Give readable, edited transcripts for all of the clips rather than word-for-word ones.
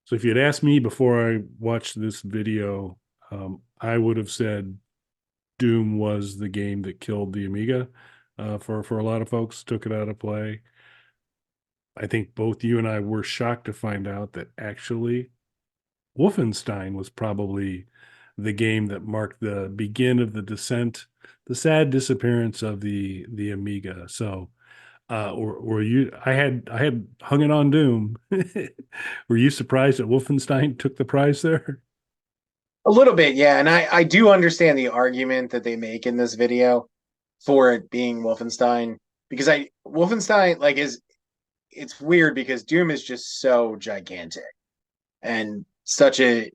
So if you had asked me before I watched this video, I would have said Doom was the game that killed the Amiga. For a lot of folks, took it out of play. I think both you and I were shocked to find out that actually Wolfenstein was probably the game that marked the begin of the descent, the sad disappearance of the Amiga. So, or you, I had hung it on Doom. Were you surprised that Wolfenstein took the prize there? A little bit, yeah. And I do understand the argument that they make in this video for it being Wolfenstein because Wolfenstein like is it's weird because Doom is just so gigantic and such a,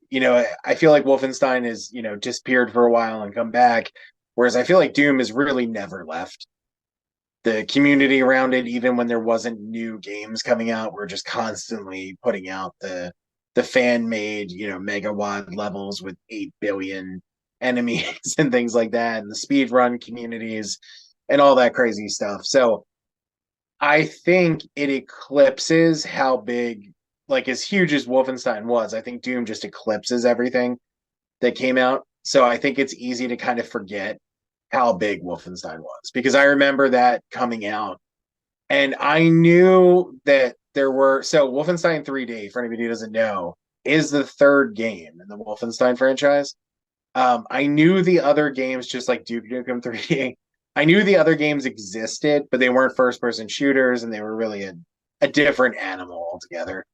I feel like Wolfenstein is, disappeared for a while and come back, whereas I feel like Doom has really never left. The community around it, even when there wasn't new games coming out, were just constantly putting out the fan made, megawatt levels with 8 billion enemies and things like that, and the speed run communities and all that crazy stuff. So I think it eclipses how big, like as huge as Wolfenstein was. I think Doom just eclipses everything that came out. So I think it's easy to kind of forget how big Wolfenstein was because I remember that coming out and I knew that there were. So Wolfenstein 3D, for anybody who doesn't know, is the third game in the Wolfenstein franchise. I knew the other games, just like Duke Nukem 3D. I knew the other games existed, but they weren't first person shooters and they were really a different animal altogether.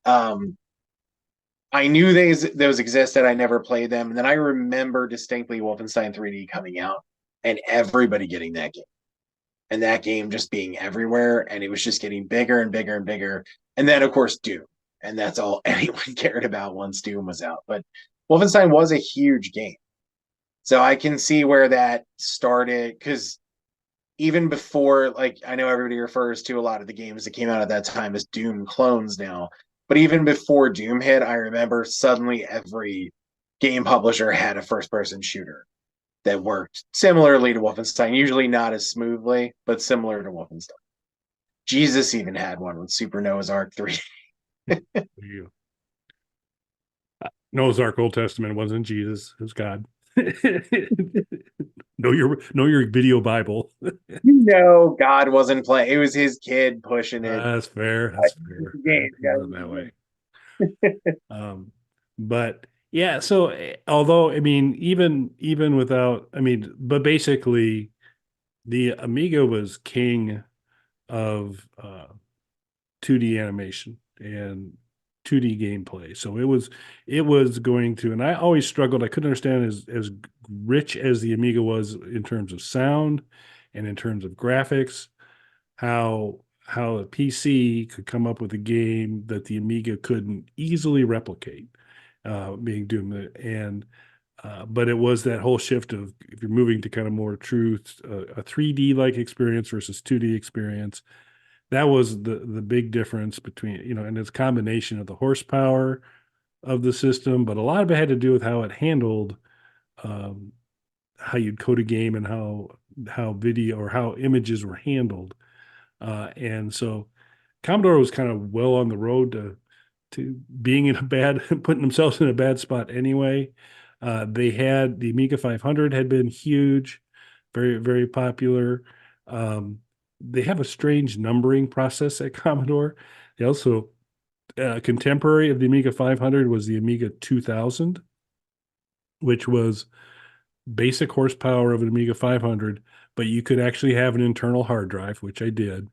Um, I knew those existed. I never played them. And then I remember distinctly Wolfenstein 3D coming out and everybody getting that game and that game just being everywhere. And it was just getting bigger and bigger and bigger. And then, of course, Doom. And that's all anyone cared about once Doom was out. But Wolfenstein was a huge game. So I can see where that started because even before, like, I know everybody refers to a lot of the games that came out at that time as Doom clones now, but even before Doom hit, I remember suddenly every game publisher had a first person shooter that worked similarly to Wolfenstein, usually not as smoothly, but similar to Wolfenstein. Jesus even had one with Super Noah's Ark 3. You- Noah's Ark Old Testament wasn't Jesus, it was God. Know your video Bible. God wasn't playing. It was his kid pushing it. That's fair. That's It's fair. a I game. think of it that way. But yeah, so although I mean, even without, I mean, but basically the Amiga was king of 2D animation and 2D gameplay. So it was going to, and I always struggled. I couldn't understand as rich as the Amiga was in terms of sound and in terms of graphics, how a PC could come up with a game that the Amiga couldn't easily replicate, being Doom. And but it was that whole shift of if you're moving to kind of more true a 3D like experience versus 2D experience. That was the big difference between, and it's a combination of the horsepower of the system, but a lot of it had to do with how it handled um, how you'd code a game and how video or how images were handled. And so Commodore was kind of well on the road to being in a bad, putting themselves in a bad spot anyway. They had the Amiga 500 had been huge, very, very popular. Um, they have a strange numbering process at Commodore. They also, contemporary of the Amiga 500 was the Amiga 2000, which was basic horsepower of an Amiga 500, but you could actually have an internal hard drive, which I did,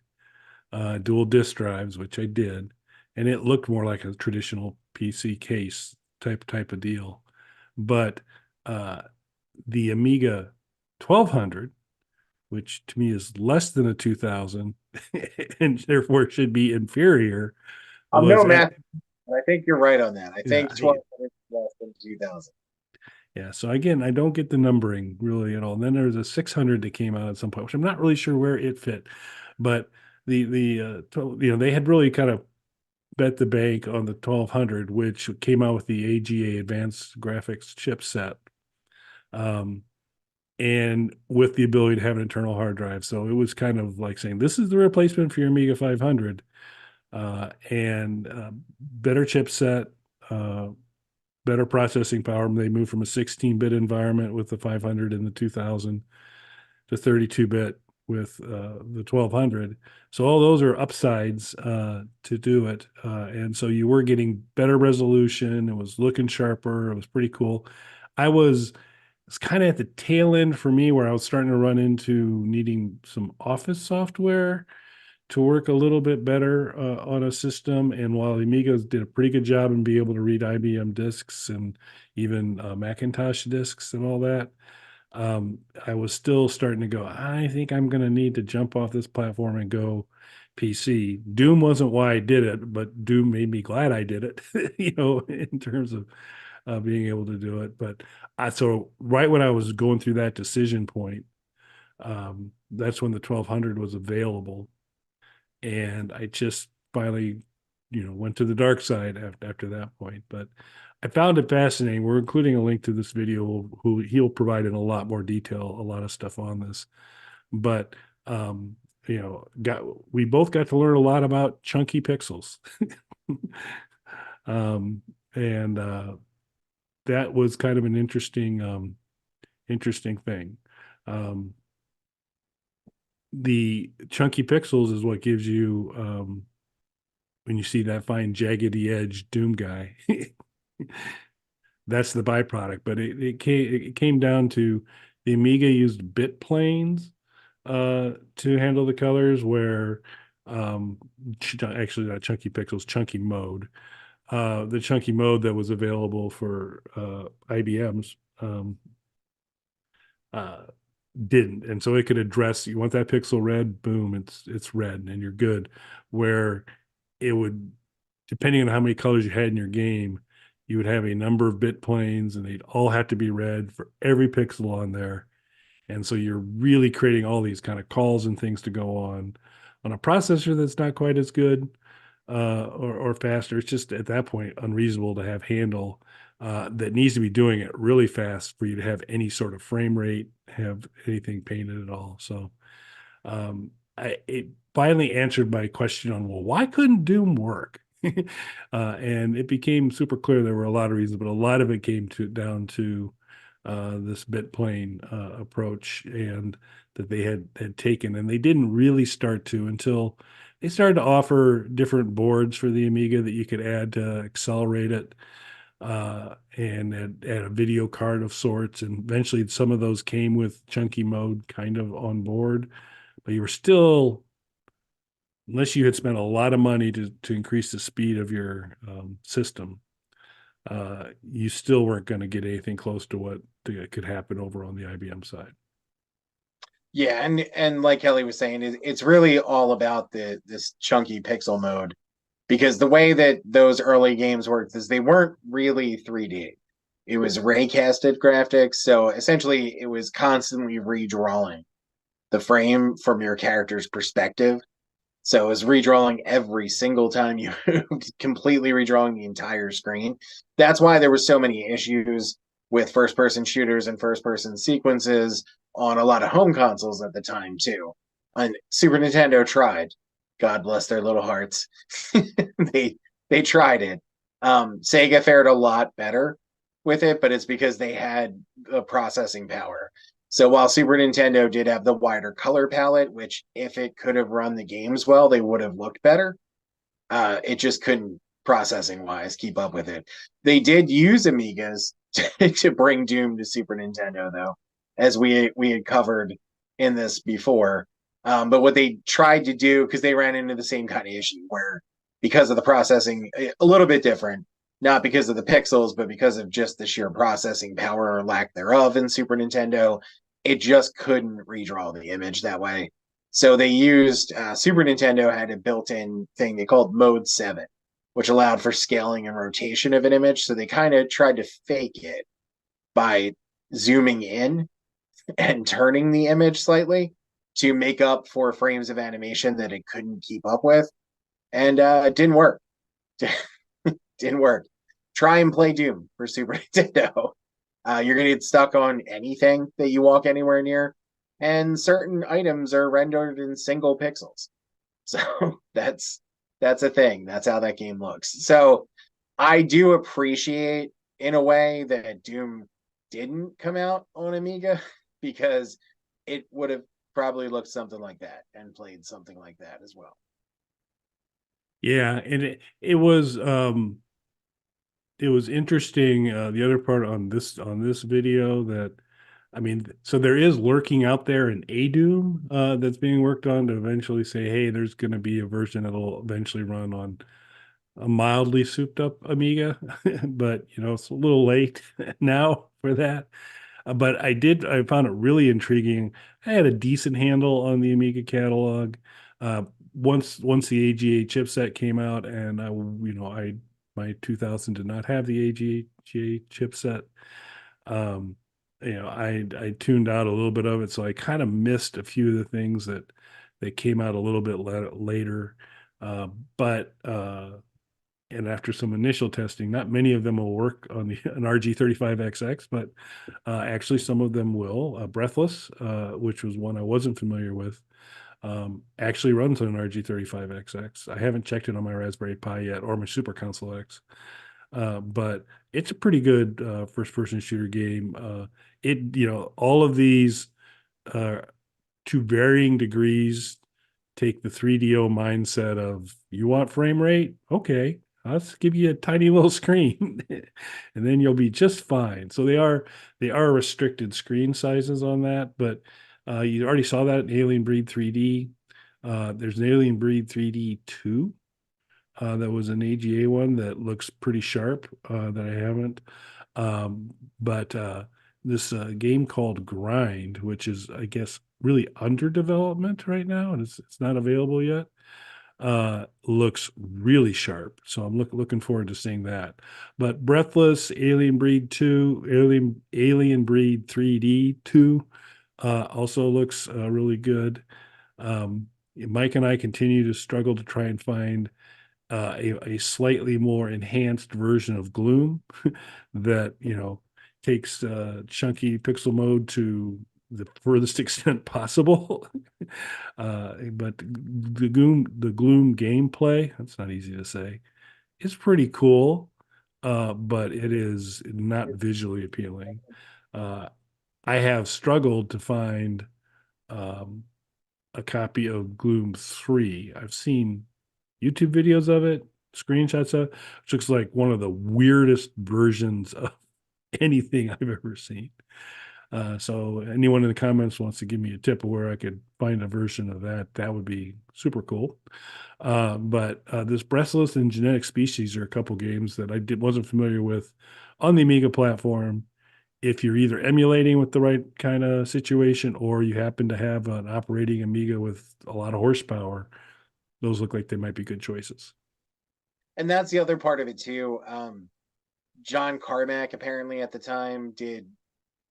dual disk drives, which I did, and it looked more like a traditional PC case type of deal. But uh, the Amiga 1200, which to me is less than a 2000 and therefore should be inferior, I'm was no at math, but I think you're right on that. I yeah, think 1200 is less than 2000. yeah. So again, I don't get the numbering really at all. And then there's a 600 that came out at some point, which I'm not really sure where it fit, but they had really kind of bet the bank on the 1200, which came out with the AGA Advanced Graphics chipset, um, and with the ability to have an internal hard drive. So it was kind of like saying, this is the replacement for your Amiga 500. and better chipset, uh, better processing power. They moved from a 16-bit environment with the 500 and the 2000 to 32-bit with the 1200. So all those are upsides to do it. And so you were getting better resolution. It was looking sharper. It was pretty cool. I was it's kind of at the tail end for me where I was starting to run into needing some office software to work a little bit better on a system. And while Amigos did a pretty good job in being able to read IBM disks and even Macintosh disks and all that, I was still starting to go, I think I'm going to need to jump off this platform and go PC. Doom wasn't why I did it, but Doom made me glad I did it, in terms of being able to do it. But so right when I was going through that decision point, that's when the 1200 was available. And I just finally, went to the dark side after that point. But I found it fascinating. We're including a link to this video who he'll provide in a lot more detail, a lot of stuff on this. But we both got to learn a lot about chunky pixels. um, and that was kind of an interesting thing. Um, the chunky pixels is what gives you when you see that fine jaggedy edge Doom guy. That's the byproduct. But it came down to the Amiga used bit planes to handle the colors, where actually not chunky pixels, chunky mode. The chunky mode that was available for IBM's uh, didn't, and so it could address, you want that pixel red, boom, it's red, and you're good. Where it would, depending on how many colors you had in your game, you would have a number of bit planes, and they'd all have to be red for every pixel on there. And so you're really creating all these kind of calls and things to go on a processor that's not quite as good or faster. It's just at that point unreasonable to have handle that needs to be doing it really fast for you to have any sort of frame rate, have anything painted at all. So it finally answered my question on, well, why couldn't Doom work? And it became super clear there were a lot of reasons, but a lot of it came down to this bit plane approach, and that they had taken, and they didn't really start to until they started to offer different boards for the Amiga that you could add to accelerate it, and add a video card of sorts. And eventually, some of those came with chunky mode kind of on board, but you were still, unless you had spent a lot of money to increase the speed of your system, you still weren't going to get anything close to what could happen over on the IBM side. Yeah, and like Kelly was saying, it's really all about this chunky pixel mode, because the way that those early games worked is they weren't really 3D. It was raycasted graphics, so essentially it was constantly redrawing the frame from your character's perspective. So it was redrawing every single time you moved, completely redrawing the entire screen. That's why there were so many issues with first person shooters and first person sequences on a lot of home consoles at the time, too. And Super Nintendo tried. God bless their little hearts. they they tried it. Sega fared a lot better with it, but it's because they had the processing power. So while Super Nintendo did have the wider color palette, which if it could have run the games well, they would have looked better. It just couldn't, processing wise, keep up with it. They did use Amigas to bring Doom to Super Nintendo, though, as we had covered in this before. But what they tried to do, because they ran into the same kind of issue where, because of the processing, a little bit different, not because of the pixels, but because of just the sheer processing power or lack thereof in Super Nintendo, it just couldn't redraw the image that way. So they used Super Nintendo had a built-in thing they called Mode 7, which allowed for scaling and rotation of an image. So they kind of tried to fake it by zooming in and turning the image slightly to make up for frames of animation that it couldn't keep up with. And it didn't work. Didn't work. Try and play Doom for Super Nintendo. You're going to get stuck on anything that you walk anywhere near, and certain items are rendered in single pixels. So that's That's a thing. That's how that game looks. So I do appreciate in a way that Doom didn't come out on Amiga because it would have probably looked something like that and played something like that as well. Yeah, and it was interesting. The other part on this video that I mean, so there is lurking out there an A Doom that's being worked on to eventually say, hey, there's going to be a version that'll eventually run on a mildly souped up Amiga, but it's a little late now for that. But I found it really intriguing. I had a decent handle on the Amiga catalog. Uh, once the AGA chipset came out, and my 2000 did not have the AGA chipset. Um, I tuned out a little bit of it, so I kind of missed a few of the things that came out a little bit later. But and after some initial testing, not many of them will work on an RG35XX, but actually some of them will. Breathless, which was one I wasn't familiar with, actually runs on an RG35XX. I haven't checked it on my Raspberry Pi yet or my Super Console X, but it's a pretty good first-person shooter game. All of these uh, to varying degrees take the 3DO mindset of you want frame rate? Okay, let's give you a tiny little screen and then you'll be just fine. So they are restricted screen sizes on that, but you already saw that in Alien Breed 3D. There's an Alien Breed 3D 2 that was an AGA one that looks pretty sharp that I haven't. But this game called Grind, which is, I guess, really under development right now, and it's not available yet, looks really sharp. So I'm looking forward to seeing that. But Breathless, Alien Breed 2, Alien Breed 3D 2 also looks really good. Mike and I continue to struggle to try and find a slightly more enhanced version of Gloom that takes chunky pixel mode to the furthest extent possible. But the Gloom gameplay, that's not easy to say, is pretty cool, but it is not visually appealing. Uh, I have struggled to find um, a copy of Gloom 3. I've seen YouTube videos of it, screenshots of it, which looks like one of the weirdest versions of anything I've ever seen. So anyone in the comments wants to give me a tip of where I could find a version of that, that would be super cool. But this Breathless and Genetic Species are a couple games that wasn't familiar with on the Amiga platform. If you're either emulating with the right kind of situation or you happen to have an operating Amiga with a lot of horsepower, those look like they might be good choices. And that's the other part of it too. John Carmack apparently at the time did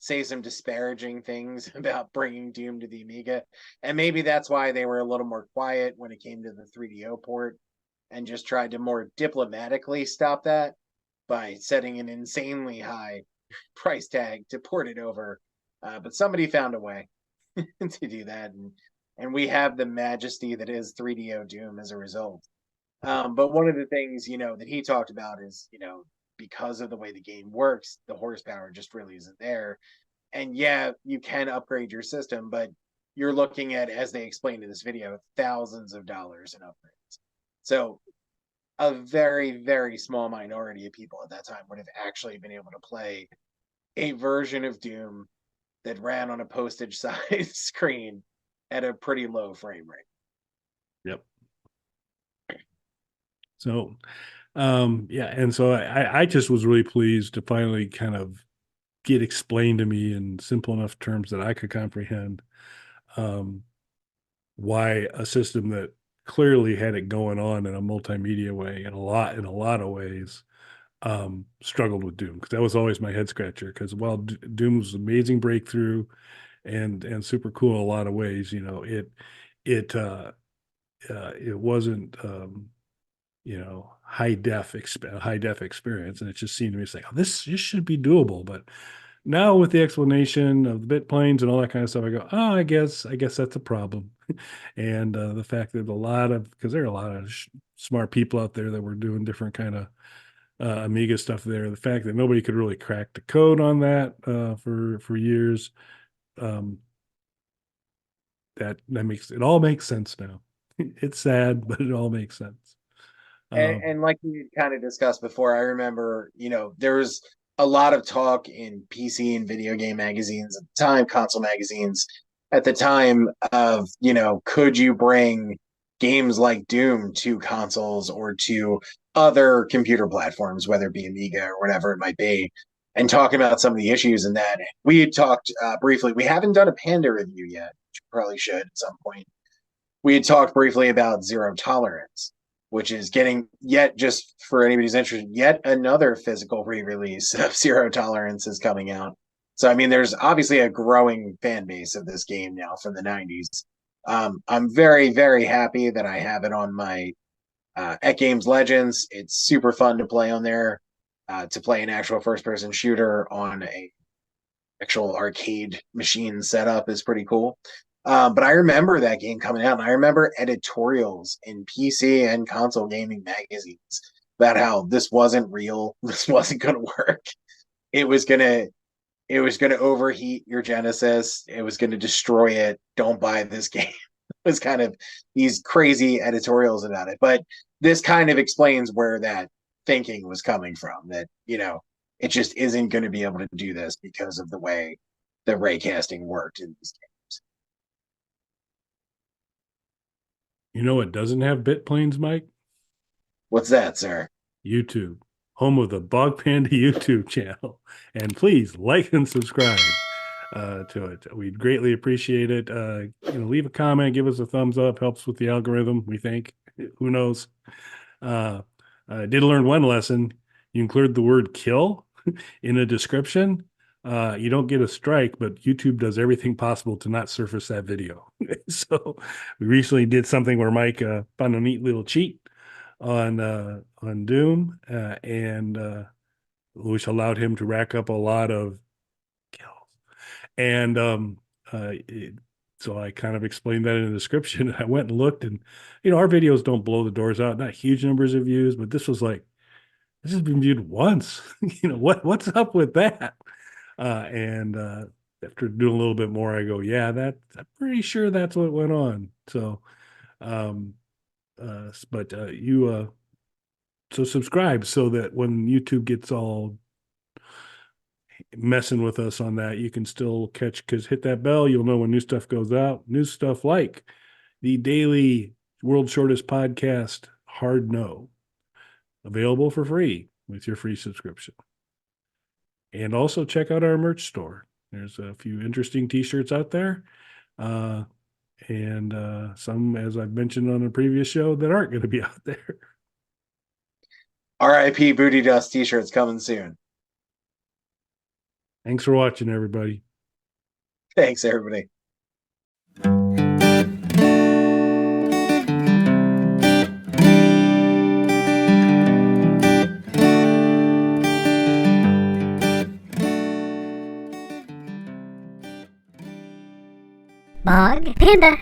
say some disparaging things about bringing Doom to the Amiga, and maybe that's why they were a little more quiet when it came to the 3DO port, and just tried to more diplomatically stop that by setting an insanely high price tag to port it over. But somebody found a way to do that, and we have the majesty that is 3DO Doom as a result. But one of the things that he talked about is because of the way the game works, the horsepower just really isn't there. And yeah, you can upgrade your system, but you're looking at, as they explained in this video, thousands of dollars in upgrades. So a very, very small minority of people at that time would have actually been able to play a version of Doom that ran on a postage size screen at a pretty low frame rate. Yep. So, yeah, and so I just was really pleased to finally kind of get explained to me in simple enough terms that I could comprehend um, why a system that clearly had it going on in a multimedia way in a lot of ways struggled with Doom, because that was always my head scratcher. Because while Doom was an amazing breakthrough and super cool in a lot of ways, it it wasn't high def experience, and it just seemed to me it's like, oh, this should be doable. But now with the explanation of the bit planes and all that kind of stuff, I go, oh, I guess that's a problem. And the fact that because there are a lot of smart people out there that were doing different kind of Amiga stuff there. The fact that nobody could really crack the code on that for years, um, that makes it all makes sense now. It's sad, but it all makes sense. And like we kind of discussed before, I remember, there was a lot of talk in PC and video game magazines at the time, console magazines at the time of, could you bring games like Doom to consoles or to other computer platforms, whether it be Amiga or whatever it might be, and talking about some of the issues in that. We had talked briefly. We haven't done a Panda review yet, which we probably should at some point. We had talked briefly about zero tolerance, which is getting yet, just for anybody who's interested, yet another physical re-release of Zero Tolerance is coming out. So I mean, there's obviously a growing fan base of this game now from the 90s. I'm very, very happy that I have it on my at Games Legends. It's super fun to play on there. To play an actual first-person shooter on a actual arcade machine setup is pretty cool. But I remember that game coming out, and I remember editorials in PC and console gaming magazines about how this wasn't real, this wasn't going to work. It was gonna, it was gonna overheat your Genesis. It was gonna destroy it. Don't buy this game. It was kind of these crazy editorials about it. But this kind of explains where that thinking was coming from. That it just isn't going to be able to do this because of the way the raycasting worked in these games. You know what doesn't have bit planes, Mike? What's that, sir? YouTube, home of the Bog Panda YouTube channel. And please like and subscribe to it. We'd greatly appreciate it. Leave a comment, give us a thumbs up, helps with the algorithm, we think. Who knows? I did learn one lesson. You include the word kill in a description. You don't get a strike, but YouTube does everything possible to not surface that video. So we recently did something where Mike found a neat little cheat on Doom, and which allowed him to rack up a lot of kills. And so I kind of explained that in the description. I went and looked, and our videos don't blow the doors out, not huge numbers of views, but this was like, this has been viewed once. What's up with that? And after doing a little bit more, I go, yeah, I'm pretty sure that's what went on. So, but you so subscribe so that when YouTube gets all messing with us on that, you can still catch, because hit that bell, you'll know when new stuff goes out. New stuff like the daily World's Shortest Podcast, Hard No, available for free with your free subscription. And also check out our merch store. There's a few interesting t-shirts out there. And some, as I've mentioned on a previous show, that aren't going to be out there. RIP Booty Dust t-shirts coming soon. Thanks for watching, everybody. Thanks, everybody. Bog Panda.